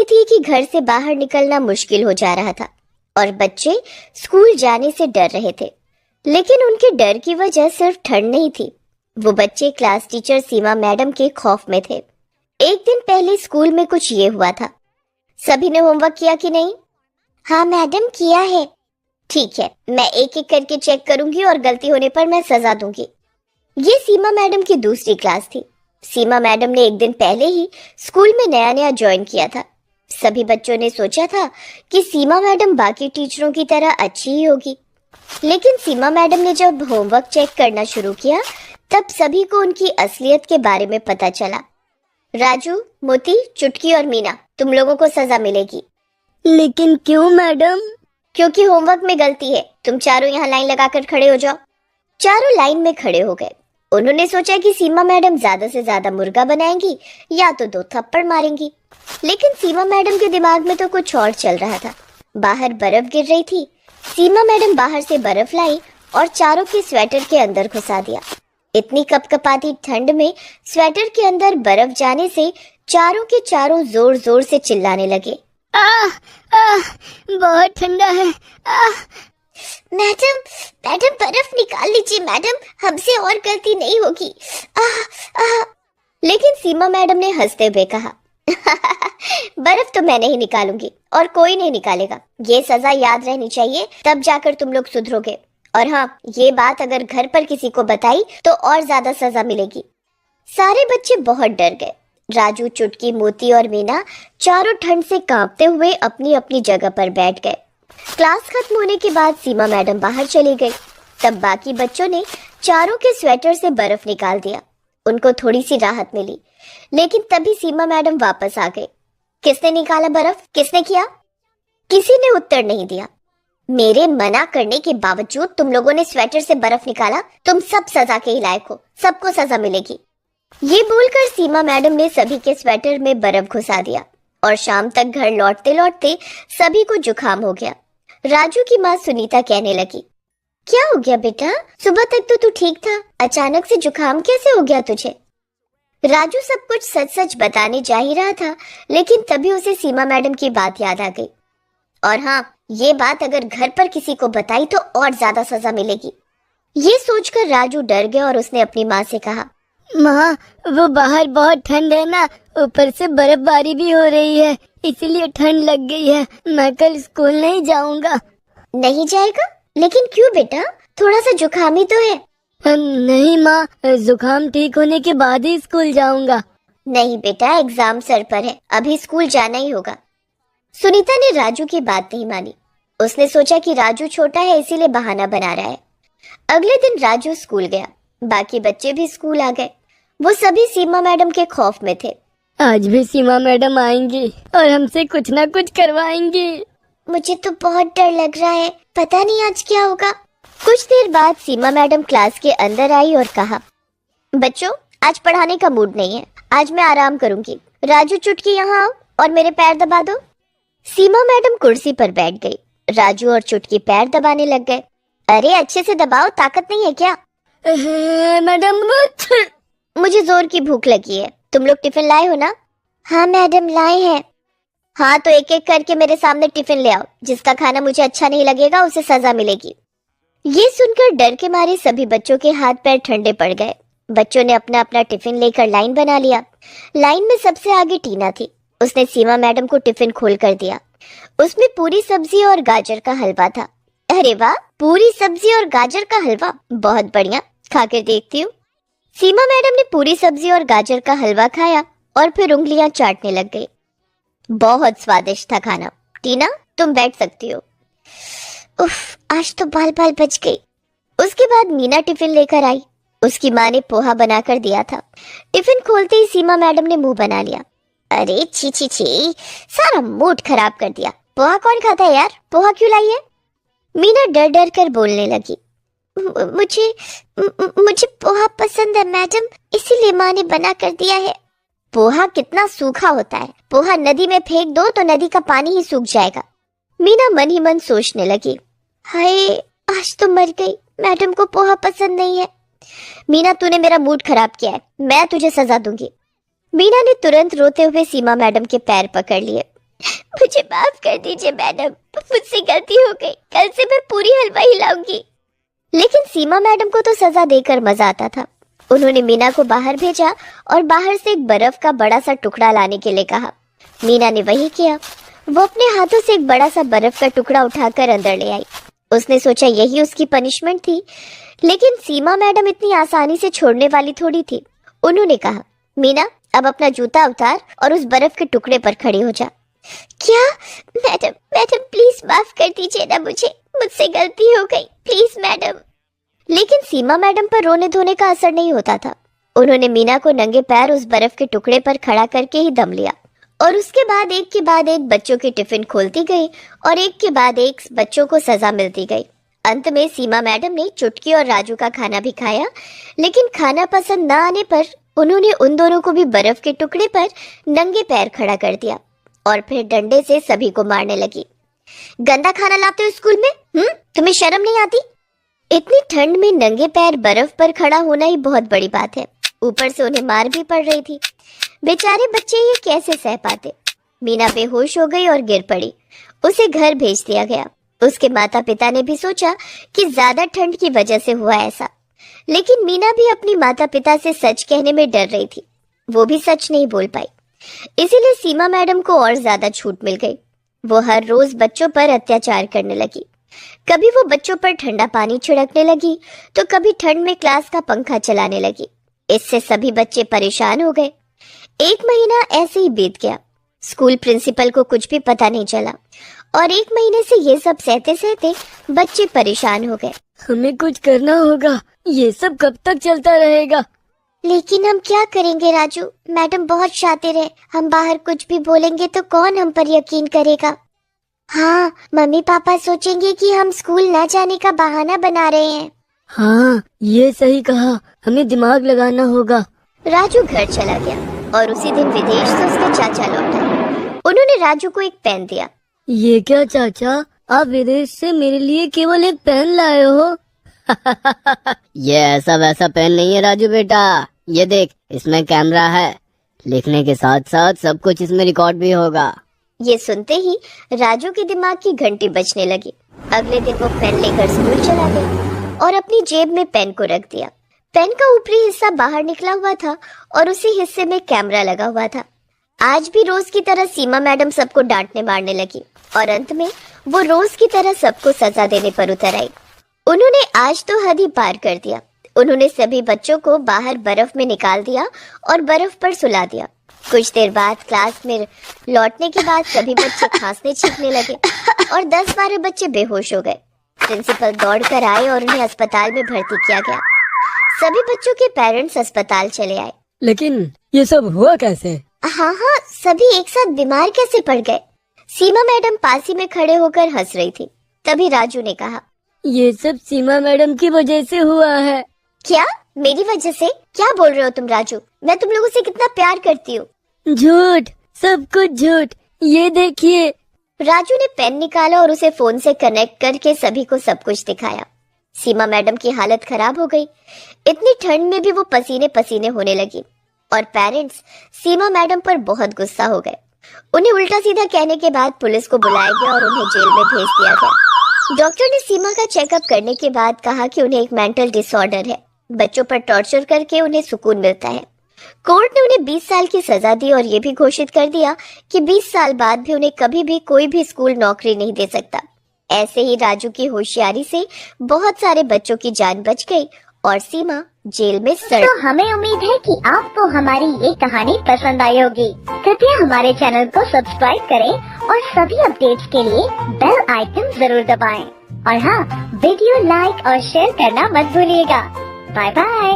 थी कि घर से बाहर निकलना मुश्किल हो जा रहा था और बच्चे स्कूल जाने से डर रहे थे। लेकिन उनके डर की वजह सिर्फ ठंड नहीं थी, वो बच्चे क्लास टीचर सीमा मैडम के खौफ में थे। एक दिन पहले स्कूल में कुछ ये हुआ था। सभी ने होमवर्क किया कि नहीं? हाँ मैडम, किया है। ठीक है, मैं एक एक करके चेक करूंगी और गलती होने पर मैं सजा दूंगी। ये सीमा मैडम की दूसरी क्लास थी। सीमा मैडम ने एक दिन पहले ही स्कूल में नया नया ज्वाइन किया था। सभी बच्चों ने सोचा था कि सीमा मैडम बाकी टीचरों की तरह अच्छी ही होगी। लेकिन सीमा मैडम ने जब होमवर्क चेक करना शुरू किया तब सभी को उनकी असलियत के बारे में पता चला। राजू, मोती, चुटकी और मीना, तुम लोगों को सजा मिलेगी। लेकिन क्यों मैडम? क्योंकि होमवर्क में गलती है। तुम चारों यहाँ लाइन लगाकर खड़े हो जाओ। चारों लाइन में खड़े हो गए। उन्होंने सोचा कि सीमा मैडम ज्यादा से ज्यादा मुर्गा बनाएंगी या तो 2 थप्पड़ मारेंगी। लेकिन सीमा मैडम के दिमाग में तो कुछ और चल रहा था। बाहर बर्फ गिर रही थी। सीमा मैडम बाहर से बर्फ लाई और चारों के स्वेटर के अंदर घुसा दिया। इतनी कपकपाती ठंड में स्वेटर के अंदर बर्फ जाने से चारों के चारों जोर जोर से चिल्लाने लगे। बहुत ठंडा है। मैडम, मैडम बर्फ निकाल लीजिए मैडम, हमसे और गलती नहीं होगी। लेकिन सीमा मैडम ने हंसते हुए कहा, बर्फ तो मैं नहीं निकालूंगी और कोई नहीं निकालेगा। ये सजा याद रहनी चाहिए, तब जाकर तुम लोग सुधरोगे। और हाँ, ये बात अगर घर पर किसी को बताई तो और ज्यादा सजा मिलेगी। सारे बच्चे बहुत डर गए। राजू, चुटकी, मोती और मीना चारों ठंड से कांपते हुए अपनी अपनी जगह पर बैठ गए। क्लास खत्म होने के बाद सीमा मैडम बाहर चली गई। तब बाकी बच्चों ने चारों के स्वेटर से बर्फ निकाल दिया। उनको थोड़ी सी राहत मिली। लेकिन तभी सीमा मैडम वापस आ गई। किसने निकाला बर्फ? किसने किया? किसी ने उत्तर नहीं दिया। मेरे मना करने के बावजूद तुम लोगों ने स्वेटर से बर्फ निकाला। तुम सब सजा के ही लायक हो, सबको सजा मिलेगी। ये बोलकर सीमा मैडम ने सभी के स्वेटर में बर्फ घुसा दिया और शाम तक घर लौटते लौटते सभी को जुकाम हो गया। राजू की माँ सुनीता कहने लगी, क्या हो गया बेटा? सुबह तक तो तू ठीक था, अचानक से जुकाम कैसे हो गया तुझे? राजू सब कुछ सच सच बताने जा ही रहा था, लेकिन तभी उसे सीमा मैडम की बात याद आ गई। और हाँ, ये बात अगर घर पर किसी को बताई तो और ज्यादा सजा मिलेगी। ये सोचकर राजू डर गया और उसने अपनी माँ से कहा, माँ, वो बाहर बहुत ठंड है ना, ऊपर से बर्फबारी भी हो रही है, इसीलिए ठंड लग गई है। मैं कल स्कूल नहीं जाऊंगा। नहीं जाएगा? लेकिन क्यों बेटा? थोड़ा सा जुकाम ही तो है। नहीं माँ, जुकाम ठीक होने के बाद ही स्कूल जाऊंगा। नहीं बेटा, एग्जाम सर पर है, अभी स्कूल जाना ही होगा। सुनीता ने राजू की बात नहीं मानी। उसने सोचा कि राजू छोटा है इसीलिए बहाना बना रहा है। अगले दिन राजू स्कूल गया। बाकी बच्चे भी स्कूल आ गए। वो सभी सीमा मैडम के खौफ में थे। आज भी सीमा मैडम आएंगी और हमसे कुछ ना कुछ करवाएंगी। मुझे तो बहुत डर लग रहा है, पता नहीं आज क्या होगा। कुछ देर बाद सीमा मैडम क्लास के अंदर आई और कहा, बच्चों, आज पढ़ाने का मूड नहीं है, आज मैं आराम करूंगी। राजू, चुटकी यहाँ आओ और मेरे पैर दबा दो। सीमा मैडम कुर्सी पर बैठ गई। राजू और चुटकी पैर दबाने लग गए। अरे अच्छे से दबाओ, ताकत नहीं है क्या? मैडम, मुझे जोर की भूख लगी है। तुम लोग टिफिन लाए हो ना? हाँ मैडम, लाए हैं। हाँ तो एक एक करके मेरे सामने टिफिन ले आओ। जिसका खाना मुझे अच्छा नहीं लगेगा उसे सजा मिलेगी। ये सुनकर डर के मारे सभी बच्चों के हाथ पैर ठंडे पड़ गए। बच्चों ने अपना अपना टिफिन लेकर लाइन बना लिया। लाइन में सबसे आगे टीना थी। उसने सीमा मैडम को टिफिन खोल कर दिया। उसमें पूरी सब्जी और गाजर का हलवा था। अरे वाह, पूरी सब्जी और गाजर का हलवा, बहुत बढ़िया, खाकर देखती हूँ। सीमा मैडम ने पूरी सब्जी और गाजर का हलवा खाया और फिर उंगलियां चाटने लग गई। बहुत स्वादिष्ट था खाना। टीना, तुम बैठ सकती हो। उफ, आज तो बाल बाल बच गई। उसके बाद मीना टिफिन लेकर आई। उसकी माँ ने पोहा बनाकर दिया था। टिफिन खोलते ही सीमा मैडम ने मुंह बना लिया। अरे छी छी छी, सारा मूड खराब कर दिया। पोहा कौन खाता है यार? पोहा क्यों लाई है? मीना डर डर कर बोलने लगी। मुझे पोहा पसंद है मैडम, इसीलिए माँ ने बना कर दिया है। पोहा कितना सूखा होता है, पोहा नदी में फेंक दो तो नदी का पानी ही सूख जाएगा। मीना मन ही मन सोचने लगी, हाय आज तो मर गई, मैडम को पोहा पसंद नहीं है। मीना, तूने मेरा मूड खराब किया है, मैं तुझे सजा दूंगी। मीना ने तुरंत रोते हुए सीमा मैडम के पैर पकड़ लिए। मुझे माफ कर दीजिए मैडम, मुझसे गलती हो गई, कल से मैं पूरी हलवाई लाऊंगी। लेकिन सीमा मैडम को तो सजा देकर मजा आता था। उन्होंने मीना को बाहर भेजा और बाहर से एक बर्फ का बड़ा सा टुकड़ा लाने के लिए कहा। मीना ने वही किया। वो अपने हाथों से एक बड़ा सा बर्फ का टुकड़ा उठाकर अंदर ले आई। उसने सोचा यही उसकी पनिशमेंट थी, लेकिन सीमा मैडम इतनी आसानी से छोड़ने वाली थोड़ी थी। उन्होंने कहा, मीना अब अपना जूता उतार और उस बर्फ के टुकड़े पर खड़ी हो जा। क्या? मैडम मैडम प्लीज माफ कर दीजिए ना मुझे, मुझसे गलती हो गई, प्लीज मैडम। लेकिन सीमा मैडम पर रोने धोने का असर नहीं होता था। उन्होंने मीना को नंगे पैर उस बर्फ के टुकड़े पर खड़ा करके ही दम लिया और उसके बाद एक के बाद एक बच्चों की टिफिन खोलती गई और एक के बाद एक बच्चों को सजा मिलती गई। अंत में सीमा मैडम ने चुटकी और राजू का खाना भी खाया, लेकिन खाना पसंद न आने पर उन्होंने उन दोनों को भी बर्फ के टुकड़े पर नंगे पैर खड़ा कर दिया और फिर डंडे से सभी को मारने लगी। गंदा खाना लाते हो स्कूल में? तुम्हें शर्म नहीं आती? इतनी ठंड में नंगे पैर बर्फ पर खड़ा होना ही बहुत बड़ी बात है। ऊपर से उन्हें मार भी पड़ रही थी। बेचारे बच्चे ये कैसे सह पाते। मीना बेहोश हो गई और गिर पड़ी। उसे घर भेज दिया गया। उसके माता पिता ने भी सोचा कि ज्यादा ठंड की वजह से हुआ ऐसा, लेकिन मीना भी अपनी माता पिता से सच कहने में डर रही थी। वो भी सच नहीं बोल पाई, इसीलिए सीमा मैडम को और ज्यादा छूट मिल गई। वो हर रोज बच्चों पर अत्याचार करने लगी। कभी वो बच्चों पर ठंडा पानी छिड़कने लगी तो कभी ठंड में क्लास का पंखा चलाने लगी। इससे सभी बच्चे परेशान हो गए। एक महीना ऐसे ही बीत गया। स्कूल प्रिंसिपल को कुछ भी पता नहीं चला और एक महीने से ये सब सहते सहते बच्चे परेशान हो गए। हमें कुछ करना होगा, ये सब कब तक चलता रहेगा? लेकिन हम क्या करेंगे राजू? मैडम बहुत शातिर है, हम बाहर कुछ भी बोलेंगे तो कौन हम पर यकीन करेगा? हाँ, मम्मी पापा सोचेंगे कि हम स्कूल न जाने का बहाना बना रहे हैं। हाँ, ये सही कहा, हमें दिमाग लगाना होगा। राजू घर चला गया और उसी दिन विदेश से उसका चाचा लौटा। उन्होंने राजू को एक पेन दिया। ये क्या चाचा, आप विदेश से मेरे लिए केवल एक पेन लाए हो? ये ऐसा वैसा पेन नहीं है राजू बेटा, ये देख इसमें कैमरा है, लिखने के साथ साथ सब कुछ इसमें रिकॉर्ड भी होगा। ये सुनते ही राजू के दिमाग की घंटी बजने लगी। अगले दिन वो पेन लेकर स्कूल चला गया और अपनी जेब में पेन को रख दिया। पेन का ऊपरी हिस्सा बाहर निकला हुआ था और उसी हिस्से में कैमरा लगा हुआ था। आज भी रोज की तरह सीमा मैडम सबको डांटने मारने लगी और अंत में वो रोज की तरह सबको सजा देने पर उतर आई। उन्होंने आज तो हद ही पार कर दिया। उन्होंने सभी बच्चों को बाहर बर्फ में निकाल दिया और बर्फ पर सुला दिया। कुछ देर बाद क्लास में लौटने के बाद सभी बच्चे खांसने छींकने लगे और 10-12 बच्चे बेहोश हो गए। प्रिंसिपल दौड़कर आए और उन्हें अस्पताल में भर्ती किया गया। सभी बच्चों के पेरेंट्स अस्पताल चले आए। लेकिन ये सब हुआ कैसे? हाँ, सभी एक साथ बीमार कैसे पड़ गए? सीमा मैडम पास ही में खड़े होकर हंस रही थी। तभी राजू ने कहा, ये सब सीमा मैडम की वजह से हुआ है। क्या? मेरी वजह से? क्या बोल रहे हो तुम राजू? मैं तुम लोगों से कितना प्यार करती हूँ। झूठ, सब कुछ झूठ। ये देखिए। राजू ने पेन निकाला और उसे फोन से कनेक्ट करके सभी को सब कुछ दिखाया। सीमा मैडम की हालत खराब हो गई। इतनी ठंड में भी वो पसीने पसीने होने लगी और पेरेंट्स सीमा मैडम पर बहुत गुस्सा हो गए। उन्हें उल्टा सीधा कहने के बाद पुलिस को बुलाया गया और उन्हें जेल में भेज दिया गया। डॉक्टर ने सीमा का चेकअप करने के बाद कहा कि उन्हें एक मेंटल डिसऑर्डर है। बच्चों पर टॉर्चर करके उन्हें सुकून मिलता है। कोर्ट ने उन्हें 20 साल की सजा दी और ये भी घोषित कर दिया कि 20 साल बाद भी उन्हें कभी भी कोई भी स्कूल नौकरी नहीं दे सकता। ऐसे ही राजू की होशियारी से बहुत सारे बच्चों की जान बच गई और सीमा जेल में सड़। तो हमें उम्मीद है कि आपको हमारी ये कहानी पसंद आई होगी। कृपया हमारे चैनल को सब्सक्राइब करें और सभी अपडेट्स के लिए बेल आइकन जरूर दबाएं। और हाँ, वीडियो लाइक और शेयर करना मत भूलिएगा। Bye bye.